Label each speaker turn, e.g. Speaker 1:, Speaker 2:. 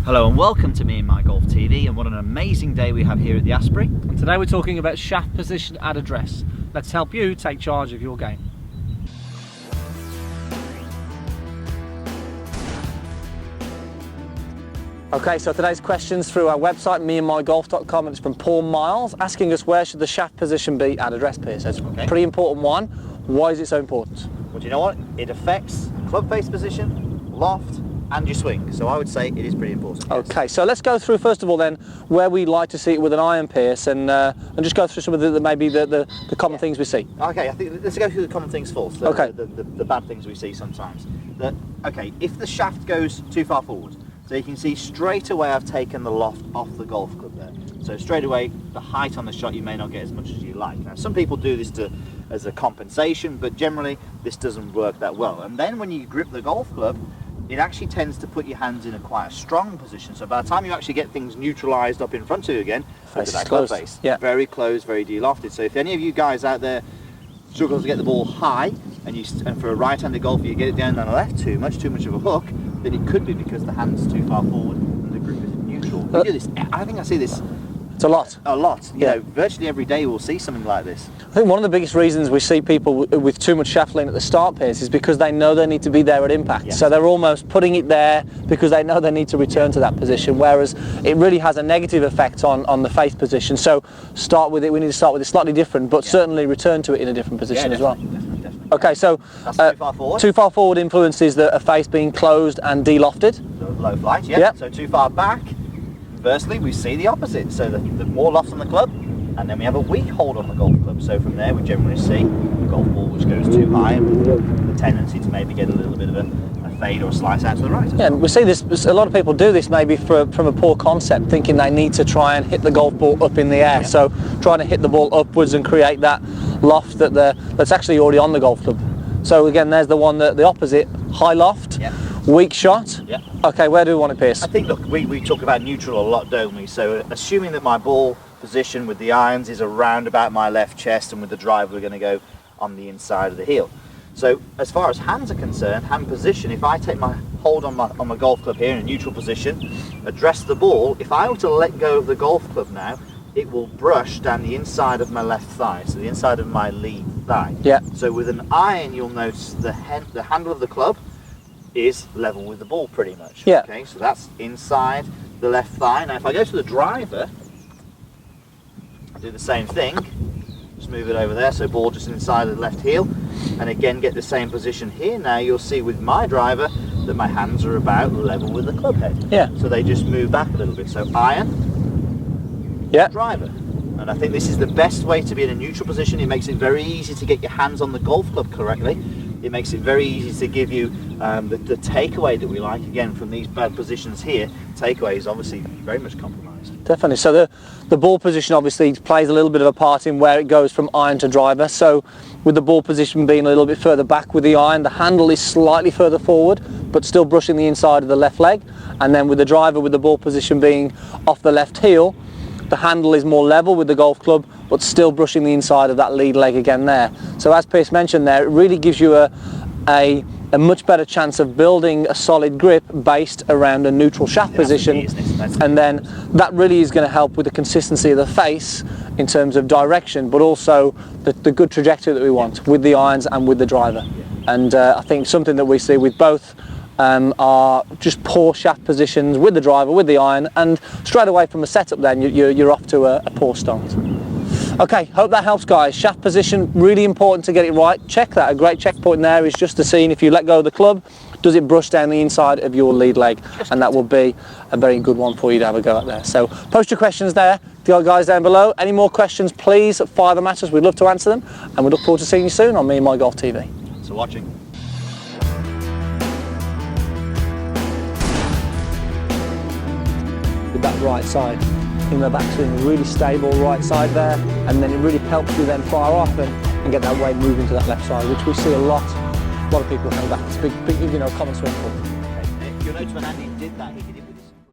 Speaker 1: Hello and welcome to Meandmygolf TV, and what an amazing day we have here at the Asprey.
Speaker 2: And today we're talking about shaft position at address. Let's help you take charge of your game. Okay, so today's questions through our website, meandmygolf.com, and it's from Paul Miles, asking us where should the shaft position be at address, Piers. So it's a pretty important one. Why is it so important?
Speaker 1: Well, do you know what? It affects club face position, loft, and your swing. So I would say it is pretty important. Yes.
Speaker 2: Okay, so let's go through first of all then where we like to see it with an iron, Piers, and just go through some of the common things we see.
Speaker 1: Okay, I think let's go through the common things first.
Speaker 2: Okay.
Speaker 1: The bad things we see sometimes. Okay, if the shaft goes too far forward, so you can see straight away I've taken the loft off the golf club there. So straight away the height on the shot you may not get as much as you like. Now some people do this as a compensation, but generally this doesn't work that well. And then when you grip the golf club, it actually tends to put your hands in quite a strong position. So by the time you actually get things neutralised up in front of you again, look at that club face.
Speaker 2: Yeah.
Speaker 1: Very close, very de-lofted. So if any of you guys out there struggle to get the ball high, and for a right-handed golfer you get it down on the left too much of a hook, then it could be because the hand's too far forward and the grip is neutral. We do this, I think I see this
Speaker 2: it's a lot.
Speaker 1: A lot. You know, virtually every day we'll see something like this.
Speaker 2: I think one of the biggest reasons we see people with too much shaft lean at the start, Piers, is because they know they need to be there at impact. Yes. So they're almost putting it there because they know they need to return to that position, whereas it really has a negative effect on the face position. So we need to start with it slightly different, but certainly return to it in a different position as well.
Speaker 1: Definitely.
Speaker 2: Okay, so
Speaker 1: that's too far forward.
Speaker 2: Too far forward influences a face being closed and de-lofted.
Speaker 1: Low flight, yeah. So too far back. Conversely, we see the opposite, so the more loft on the club, and then we have a weak hold on the golf club. So from there we generally see a golf ball which goes too high, and the tendency to maybe get a little bit of a fade or a slice out to the right.
Speaker 2: Yeah, and we see this, a lot of people do this maybe from a poor concept, thinking they need to try and hit the golf ball up in the air. So trying to hit the ball upwards and create that loft that's actually already on the golf club. So again, there's the one, the opposite, high loft.
Speaker 1: Yeah.
Speaker 2: Weak shot.
Speaker 1: Yeah.
Speaker 2: Okay, where do we want it, Piers?
Speaker 1: I think, look, we talk about neutral a lot, don't we? So assuming that my ball position with the irons is around about my left chest, and with the driver we're going to go on the inside of the heel. So as far as hands are concerned, hand position, if I take my hold on my golf club here in a neutral position, address the ball, if I were to let go of the golf club now, it will brush down the inside of my left thigh, so the inside of my lead thigh.
Speaker 2: Yeah.
Speaker 1: So with an iron, you'll notice the handle of the club is level with the ball pretty much.
Speaker 2: Yeah.
Speaker 1: Okay, so that's inside the left thigh. Now if I go to the driver, I do the same thing, just move it over there, so ball just inside of the left heel, and again get the same position here. Now you'll see with my driver that my hands are about level with the club head.
Speaker 2: Yeah.
Speaker 1: So they just move back a little bit. So iron, driver. And I think this is the best way to be in a neutral position. It makes it very easy to get your hands on the golf club correctly. It makes it very easy to give you the takeaway that we like, again, from these bad positions here. Takeaway is obviously very much compromised.
Speaker 2: Definitely. So the ball position obviously plays a little bit of a part in where it goes from iron to driver. So with the ball position being a little bit further back with the iron, the handle is slightly further forward, but still brushing the inside of the left leg. And then with the driver, with the ball position being off the left heel, the handle is more level with the golf club, but still brushing the inside of that lead leg again there. So as Piers mentioned there, it really gives you a much better chance of building a solid grip based around a neutral shaft position. And then that really is going to help with the consistency of the face in terms of direction, but also the good trajectory that we want with the irons and with the driver. And I think something that we see with both are just poor shaft positions with the driver, with the iron, and straight away from the setup then you're off to a poor start. Okay, hope that helps, guys. Shaft position, really important to get it right. Check that. A great checkpoint there is just to see if you let go of the club, does it brush down the inside of your lead leg? And that will be a very good one for you to have a go at there. So post your questions there, the guys down below. Any more questions, please fire them at us. We'd love to answer them, and we look forward to seeing you soon on Meandmygolf TV.
Speaker 1: Thanks for watching.
Speaker 2: With that right side in the backswing, really stable right side there, and then it really helps you then fire off and get that weight moving to that left side, which we see a lot of people coming back. It's big, common swing for.
Speaker 1: Okay. You'll notice when Andy did that, he did